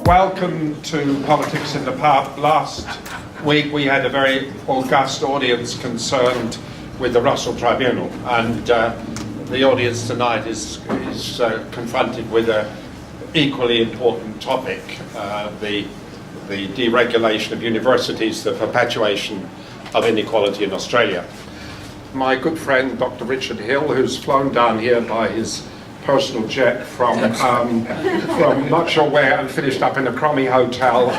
welcome to Politics in the Pub. Last week we had a very august audience concerned with the Russell Tribunal, and the audience tonight is confronted with an equally important topic, the deregulation of universities, the perpetuation of inequality in Australia. My good friend Dr. Richard Hill, who's flown down here by his personal jet from not sure where and finished up in a crummy hotel,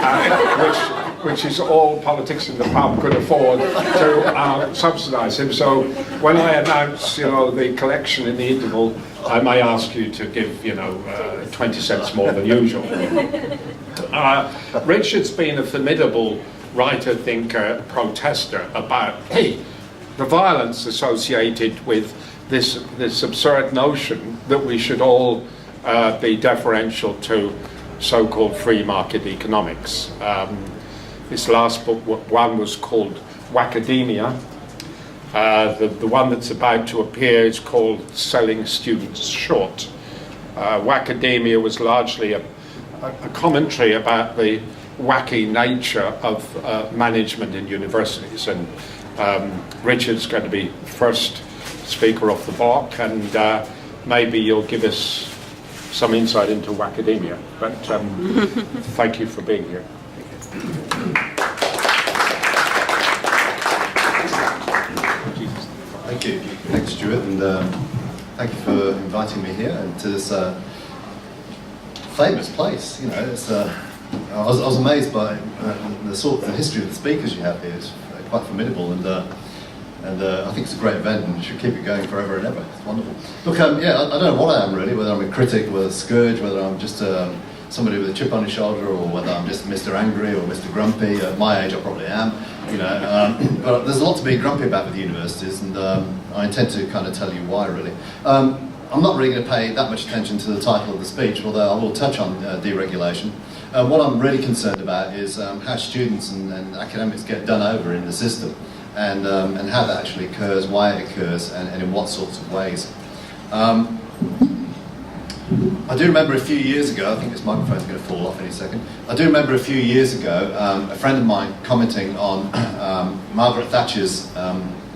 which is all Politics in the Pub could afford to subsidise him. So when I announce, the collection in the interval, I may ask you to give, 20 cents more than usual. Richard's been a formidable writer, thinker, protester about the violence associated with this absurd notion that we should all be deferential to so-called free market economics. This last book, one was called Wacademia. The one that's about to appear is called Selling Students Short. Wacademia was largely a commentary about the wacky nature of management in universities, and Richard's going to be first speaker off the block, and maybe you'll give us some insight into Wacademia. But thank you for being here. Thank you. Thanks, Stuart, and thank you for inviting me here and to this famous place. I was amazed by the history of the speakers you have here. It's quite formidable, and I think it's a great event, and you should keep it going forever and ever. It's wonderful. Look, I don't know what I am really, whether I'm a critic, whether a scourge, whether I'm just somebody with a chip on his shoulder, or whether I'm just Mr. Angry or Mr. Grumpy. At my age, I probably am. But there's a lot to be grumpy about with universities, and I intend to kind of tell you why, really. I'm not really going to pay that much attention to the title of the speech, although I will touch on deregulation. What I'm really concerned about is how students and academics get done over in the system, and how that actually occurs, why it occurs, and in what sorts of ways. I do remember a few years ago, I think this microphone's going to fall off any second. I do remember a few years ago a friend of mine commenting on Margaret Thatcher's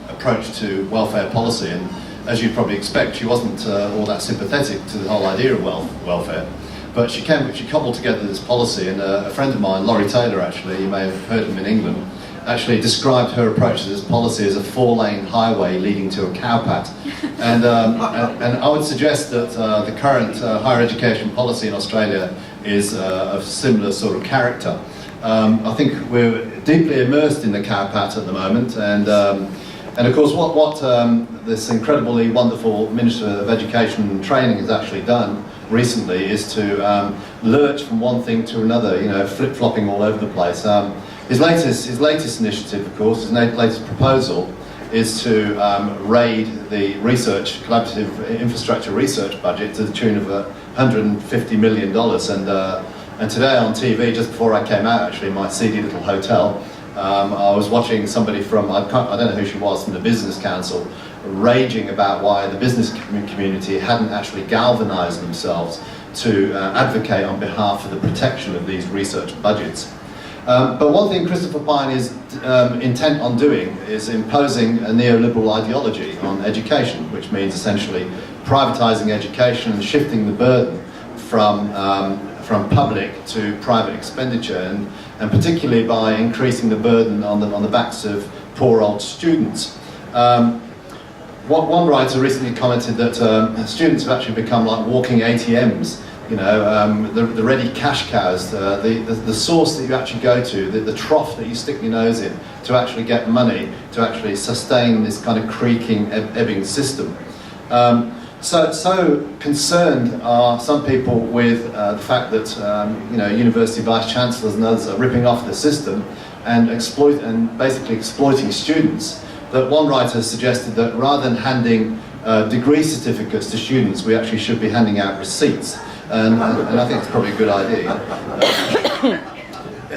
approach to welfare policy, and as you'd probably expect, she wasn't all that sympathetic to the whole idea of welfare. But she cobbled together this policy, and a friend of mine, Laurie Taylor actually, you may have heard him in England, actually described her approach to this policy as a 4-lane highway leading to a cowpat. And I would suggest that the current higher education policy in Australia is of similar sort of character. I think we're deeply immersed in the cowpat at the moment, and of course what this incredibly wonderful Minister of Education and Training has actually done recently is to lurch from one thing to another, flip-flopping all over the place. His latest initiative, of course, his latest proposal is to raid the collaborative infrastructure research budget to the tune of $150 million. And today on TV, just before I came out, actually, in my seedy little hotel, I was watching somebody from, I don't know who she was, from the Business Council, raging about why the business community hadn't actually galvanised themselves to advocate on behalf of the protection of these research budgets. But one thing Christopher Pyne is intent on doing is imposing a neoliberal ideology on education, which means essentially privatising education and shifting the burden from public to private expenditure, and particularly by increasing the burden on the backs of poor old students. One writer recently commented that students have actually become like walking ATMs. The ready cash cows, the source that you actually go to, the trough that you stick your nose in to actually get money, to actually sustain this kind of creaking, ebbing system. So concerned are some people with the fact that university vice chancellors and others are ripping off the system and basically exploiting students, that one writer suggested that rather than handing degree certificates to students, we actually should be handing out receipts. And I think it's probably a good idea.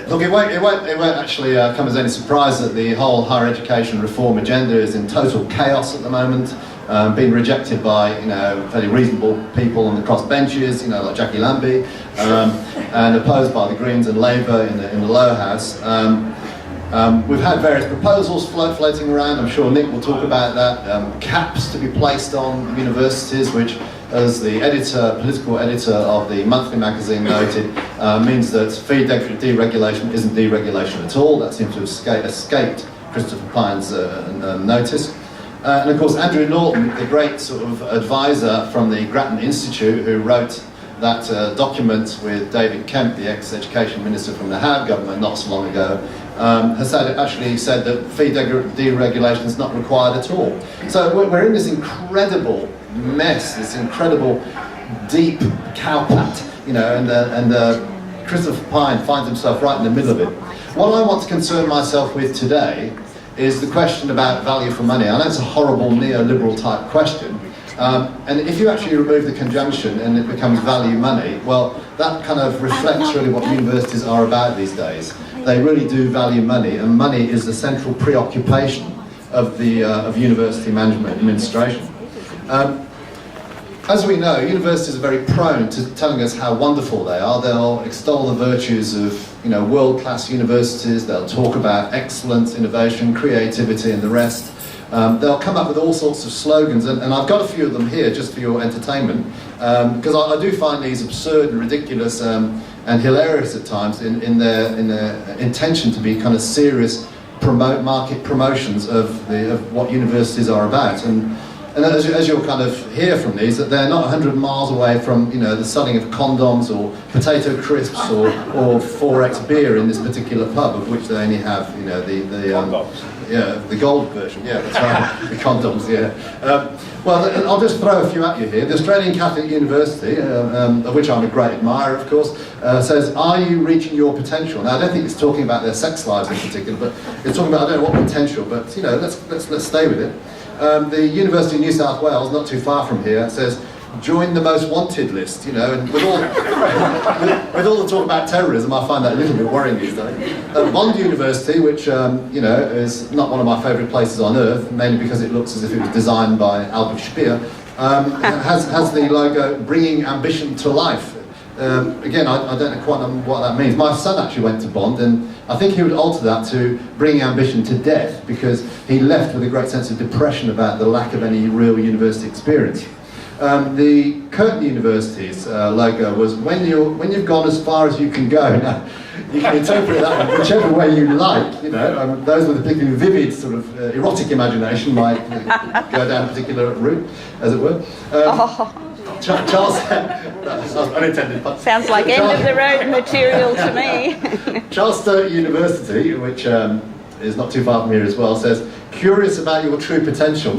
Look, it won't actually come as any surprise that the whole higher education reform agenda is in total chaos at the moment. been rejected by, you know, fairly reasonable people on the cross benches, you know, like Jackie Lambie, and opposed by the Greens and Labour in the lower house. We've had various proposals floating around. I'm sure Nick will talk about that. Caps to be placed on universities, which, as the political editor of the monthly magazine noted, means that fee deregulation isn't deregulation at all. That seems to have escaped Christopher Pyne's notice. And of course, Andrew Norton, the great sort of advisor from the Grattan Institute, who wrote that document with David Kemp, the ex-education minister from the Howe government not so long ago, has actually said that fee deregulation is not required at all. So we're in this incredible mess, this incredible deep cowpat, you know, and Christopher Pyne finds himself right in the middle of it. What I want to concern myself with today is the question about value for money. I know it's a horrible neoliberal type question, and if you actually remove the conjunction and it becomes value money, well, that kind of reflects really what universities are about these days. They really do value money, and money is the central preoccupation of the university management administration. As we know, universities are very prone to telling us how wonderful they are. They'll extol the virtues of, you know, world-class universities. They'll talk about excellence, innovation, creativity, and the rest. They'll come up with all sorts of slogans, and I've got a few of them here just for your entertainment, because I do find these absurd and ridiculous and hilarious at times in their intention to be kind of serious market promotions of what universities are about. And as you'll kind of hear from these, that they're not 100 miles away from, you know, the selling of condoms or potato crisps or 4X beer in this particular pub, of which they only have, you know, the gold version. Yeah, that's right, the condoms. Yeah. Well, I'll just throw a few at you here. The Australian Catholic University, of which I'm a great admirer, of course, says, "Are you reaching your potential?" Now, I don't think it's talking about their sex lives in particular, but it's talking about, I don't know what potential, but, you know, let's stay with it. The University of New South Wales, not too far from here, says, "Join the most wanted list," you know, and with all, with all the talk about terrorism, I find that a little bit worrying these days. Bond University, which, you know, is not one of my favourite places on earth, mainly because it looks as if it was designed by Albert Speer, has the logo, "Bringing Ambition to Life." Again, I don't quite know what that means. My son actually went to Bond, and I think he would alter that to "Bringing Ambition to Death," because he left with a great sense of depression about the lack of any real university experience. The Curtin University's logo was when you've gone as far as you can go. Now, you can interpret that whichever way you like, you know. Those with a particularly vivid sort of erotic imagination might go down a particular route, as it were. Charles, that's unintended. But sounds like end of the road material to me. Charles Sturt University, which is not too far from here as well, says, "Curious about your true potential."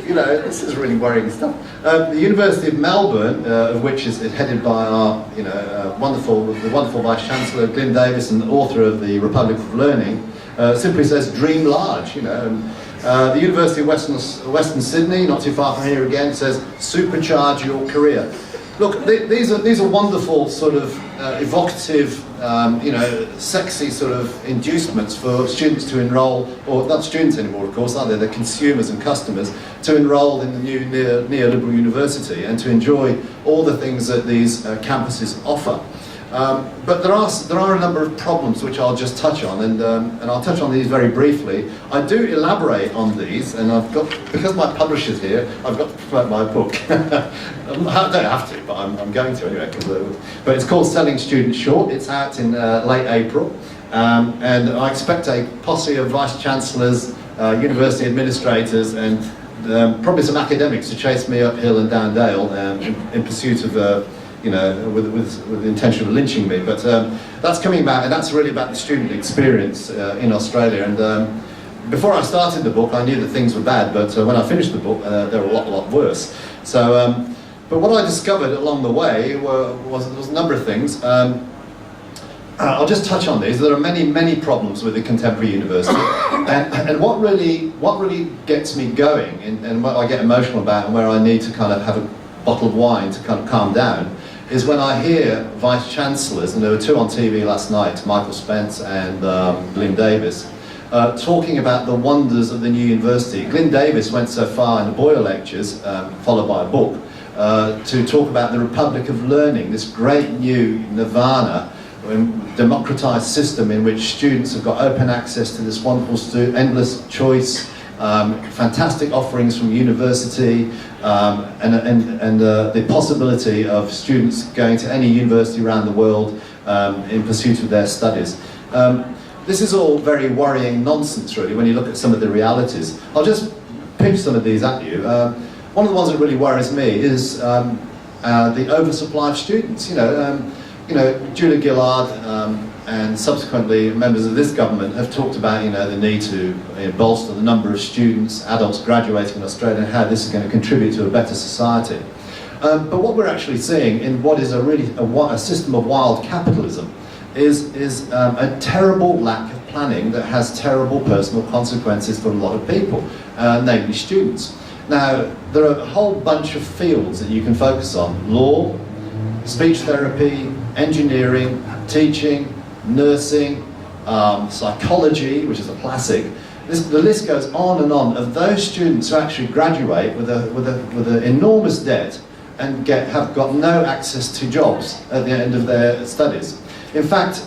You know, this is really worrying stuff. The University of Melbourne, of which is headed by our, you know, the wonderful Vice Chancellor Glyn Davis and author of the Republic of Learning, simply says, "Dream large," you know. The University of Western Sydney, not too far from here again, says, "Supercharge your career." Look, these are wonderful sort of evocative, you know, sexy sort of inducements for students to enrol, or not students anymore, of course, are they? They're consumers and customers, to enrol in the new neoliberal university and to enjoy all the things that these campuses offer. But there are a number of problems which I'll just touch on, and I'll touch on these very briefly. I do elaborate on these, and I've got, because my publisher's here, I've got to promote my book. I don't have to, but I'm going to anyway. But it's called "Selling Students Short." It's out in late April, and I expect a posse of vice chancellors, university administrators, and probably some academics to chase me uphill and down dale in pursuit of. You know, with the intention of lynching me, but that's coming about, and that's really about the student experience in Australia. And before I started the book, I knew that things were bad, but when I finished the book, they were a lot worse. So, but what I discovered along the way was a number of things. I'll just touch on these. There are many problems with the contemporary university, and what really gets me going, and what I get emotional about, and where I need to kind of have a bottle of wine to kind of calm down, is when I hear vice chancellors, and there were two on TV last night, Michael Spence and Glyn Davis, talking about the wonders of the new university. Glyn Davis went so far in the Boyle lectures, followed by a book, to talk about the Republic of Learning, this great new nirvana, democratized system in which students have got open access to this wonderful endless choice, fantastic offerings from university, and the possibility of students going to any university around the world in pursuit of their studies. This is all very worrying nonsense, really, when you look at some of the realities. I'll just pitch some of these at you. One of the ones that really worries me is the oversupply of students. Julia Gillard and subsequently members of this government have talked about the need to bolster the number of students, adults graduating in Australia, and how this is going to contribute to a better society. But what we're actually seeing in what is a system of wild capitalism is a terrible lack of planning that has terrible personal consequences for a lot of people, namely students. Now, there are a whole bunch of fields that you can focus on: law, speech therapy, engineering, teaching, nursing, psychology, which is a classic. The list goes on and on of those students who actually graduate with an enormous debt and have got no access to jobs at the end of their studies. In fact,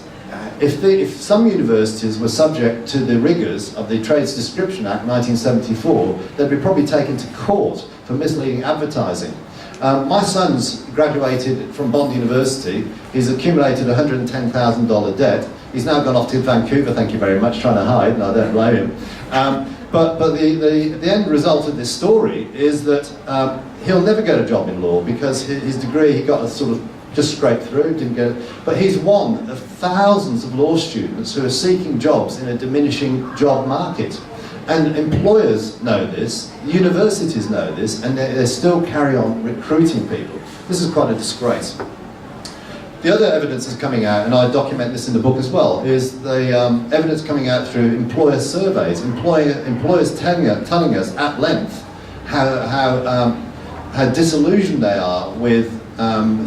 if some universities were subject to the rigours of the Trades Description Act 1974, they'd be probably taken to court for misleading advertising. My son's graduated from Bond University. He's accumulated a $110,000 debt. He's now gone off to Vancouver, thank you very much, trying to hide, and I don't blame him. But the end result of this story is that he'll never get a job in law because his degree, he got a sort of just scraped through, didn't get it. But he's one of thousands of law students who are seeking jobs in a diminishing job market. And employers know this, universities know this, and they still carry on recruiting people. This is quite a disgrace. The other evidence that's coming out, and I document this in the book as well, is the evidence coming out through employer surveys. Employers telling us at length how disillusioned they are with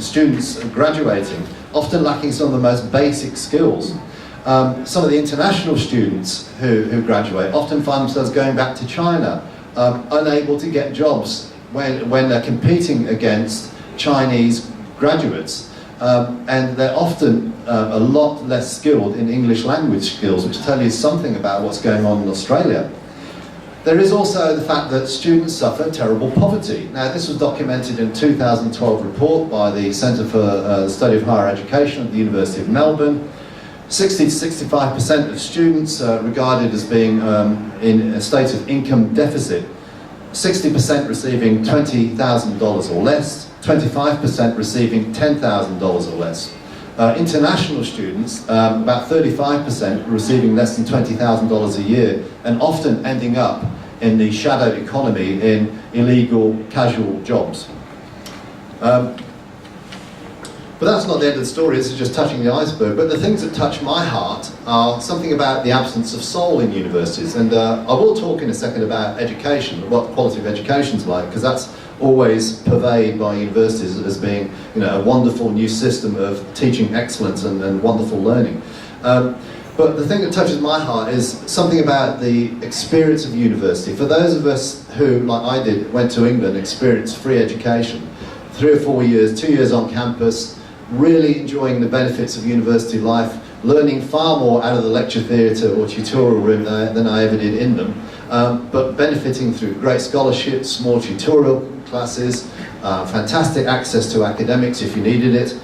students graduating, often lacking some of the most basic skills. Some of the international students who graduate often find themselves going back to China, unable to get jobs when they're competing against Chinese graduates. And they're often a lot less skilled in English language skills, which tell you something about what's going on in Australia. There is also the fact that students suffer terrible poverty. Now, this was documented in a 2012 report by the Centre for the Study of Higher Education at the University of Melbourne. 60 to 65% of students regarded as being in a state of income deficit. 60% receiving $20,000 or less, 25% receiving $10,000 or less. International students, about 35% receiving less than $20,000 a year, and often ending up in the shadow economy in illegal, casual jobs. But that's not the end of the story, this is just touching the iceberg. But the things that touch my heart are something about the absence of soul in universities. And I will talk in a second about education, what quality of education's like, because that's always purveyed by universities as being a wonderful new system of teaching excellence and wonderful learning. But the thing that touches my heart is something about the experience of university. For those of us who, like I did, went to England, experienced free education, 3 or 4 years, 2 years on campus, really enjoying the benefits of university life, learning far more out of the lecture theatre or tutorial room than I ever did in them, but benefiting through great scholarships, more tutorial classes, fantastic access to academics if you needed it.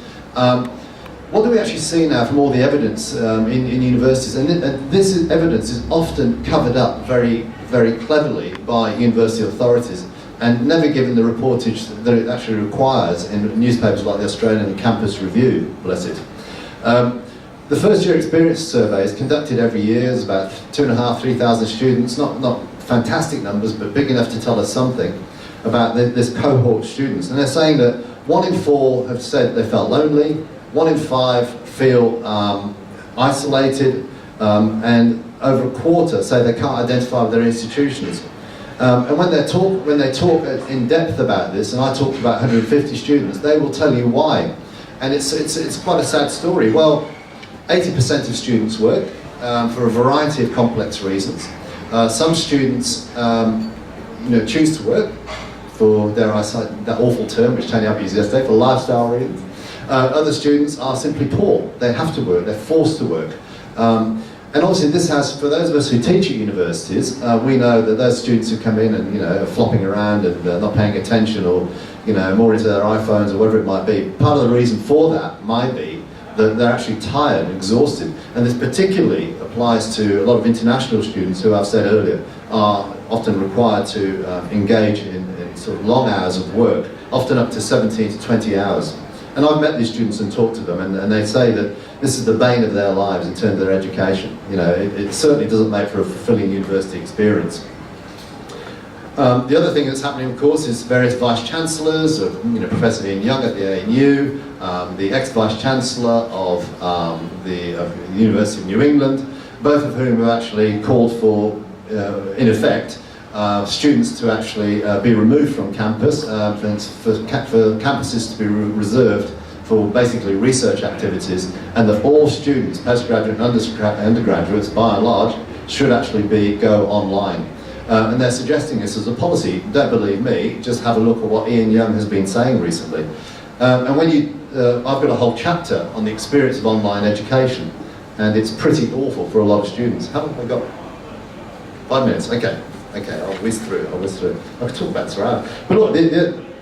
What do we actually see now from all the evidence in universities? And this evidence is often covered up very, very cleverly by university authorities and never given the reportage that it actually requires in newspapers like the Australian Campus Review, bless it. The first year experience survey is conducted every year. There's about 2,500, 3,000 students, not fantastic numbers, but big enough to tell us something about this cohort of students. And they're saying that 1 in 4 have said they felt lonely, 1 in 5 feel isolated, and over a quarter say they can't identify with their institutions. And when they talk in depth about this, and I talked to about 150 students, they will tell you why. And it's quite a sad story. Well, 80% of students work, for a variety of complex reasons. Some students choose to work for, dare I say, that awful term which Tony Up used yesterday, for lifestyle reasons. Other students are simply poor. They have to work, they're forced to work. And obviously this has, for those of us who teach at universities, we know that those students who come in and are flopping around and not paying attention, or more into their iPhones or whatever it might be, part of the reason for that might be that they're actually tired and exhausted. And this particularly applies to a lot of international students who, I've said earlier, are often required to engage in sort of long hours of work, often up to 17 to 20 hours. And I've met these students and talked to them, and they say that this is the bane of their lives in terms of their education. It certainly doesn't make for a fulfilling university experience. The other thing that's happening, of course, is various vice-chancellors, Professor Ian Young at the ANU, the ex-vice-chancellor of the University of New England, both of whom have actually called for, in effect, students to actually be removed from campus, for campuses to be reserved for basically research activities, and that all students, postgraduate and undergraduates, by and large, should actually go online. And they're suggesting this as a policy. Don't believe me, just have a look at what Ian Young has been saying recently. And when I've got a whole chapter on the experience of online education, and it's pretty awful for a lot of students. Haven't I got 5 minutes? Okay, I'll whiz through. I could talk about this for hours. But look,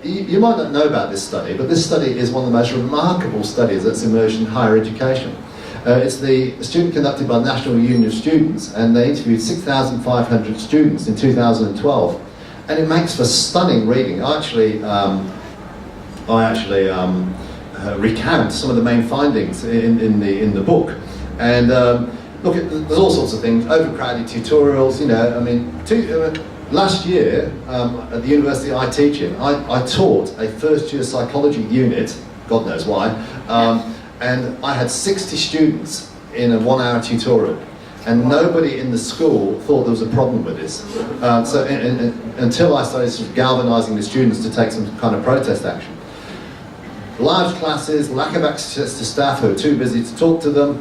you might not know about this study, but this study is one of the most remarkable studies that's emerged in higher education. It's the student conducted by the National Union of Students, and they interviewed 6,500 students in 2012, and it makes for stunning reading. I actually recount some of the main findings in the book, and look, there's all sorts of things, overcrowded tutorials. Last year at the university I teach in, I taught a first-year psychology unit, God knows why. And I had 60 students in a 1-hour tutorial, and nobody in the school thought there was a problem with this. Until I started sort of galvanising the students to take some kind of protest action. Large classes, lack of access to staff who are too busy to talk to them.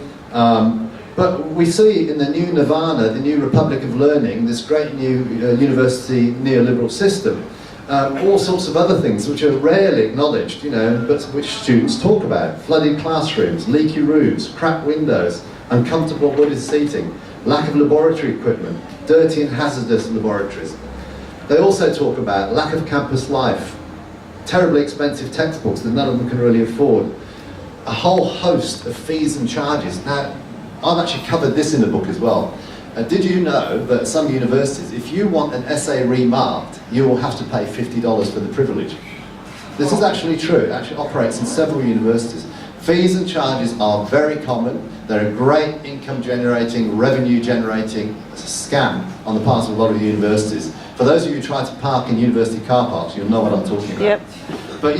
But we see in the new nirvana, the new Republic of Learning, this great new university neoliberal system, all sorts of other things which are rarely acknowledged, but which students talk about. Flooded classrooms, leaky roofs, cracked windows, uncomfortable wooded seating, lack of laboratory equipment, dirty and hazardous laboratories. They also talk about lack of campus life, terribly expensive textbooks that none of them can really afford, a whole host of fees and charges. Now, I've actually covered this in the book as well. Did you know that some universities, if you want an essay remarked, you will have to pay $50 for the privilege? This is actually true. It actually operates in several universities. Fees and charges are very common. They're a great income-generating, revenue-generating scam on the part of a lot of universities. For those of you who try to park in university car parks, you'll know what I'm talking about. Yep. But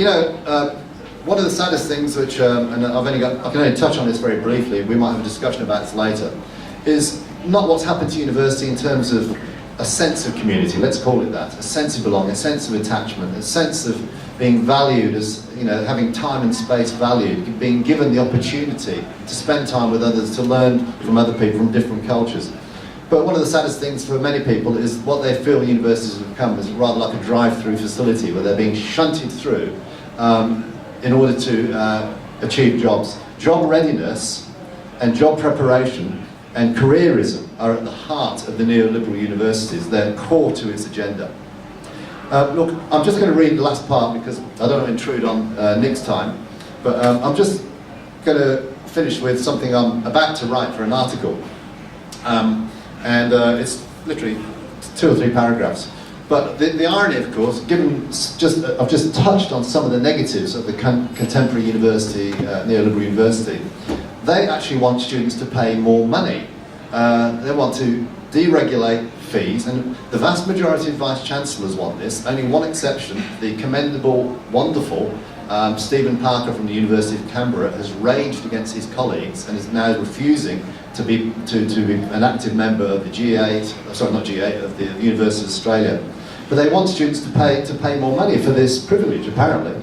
one of the saddest things, which, and I can only touch on this very briefly, we might have a discussion about this later, is not what's happened to university in terms of a sense of community, let's call it that, a sense of belonging, a sense of attachment, a sense of being valued as, having time and space valued, being given the opportunity to spend time with others, to learn from other people from different cultures. But one of the saddest things for many people is what they feel universities have become is rather like a drive-through facility where they're being shunted through in order to achieve jobs. Job readiness and job preparation and careerism are at the heart of the neoliberal universities. They're core to its agenda. Look, I'm just going to read the last part because I don't want to intrude on Nick's time, but I'm just going to finish with something I'm about to write for an article. It's literally 2 or 3 paragraphs. But the irony, of course, given I've just touched on some of the negatives of the contemporary university, neoliberal university, they actually want students to pay more money. They want to deregulate fees, and the vast majority of vice-chancellors want this. Only one exception, the commendable, wonderful Stephen Parker from the University of Canberra has raged against his colleagues and is now refusing to be an active member of the G8, sorry, not G8, of the University of Australia. But they want students to pay more money for this privilege, apparently.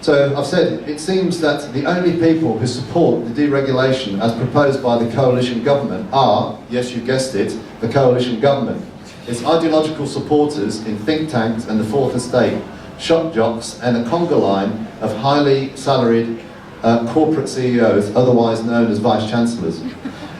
So I've said, it seems that the only people who support the deregulation as proposed by the coalition government are, yes, you guessed it, the coalition government. Its ideological supporters in think tanks and the Fourth Estate, shock jocks and a conga line of highly salaried corporate CEOs, otherwise known as vice-chancellors.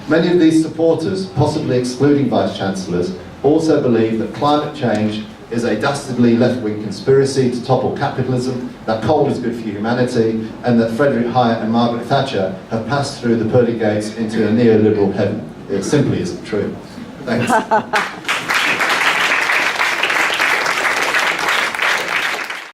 Many of these supporters, possibly excluding vice-chancellors, also believe that climate change is a dastardly left-wing conspiracy to topple capitalism, that coal is good for humanity, and that Frederick Hyatt and Margaret Thatcher have passed through the pearly gates into a neoliberal heaven. It simply isn't true. Thanks.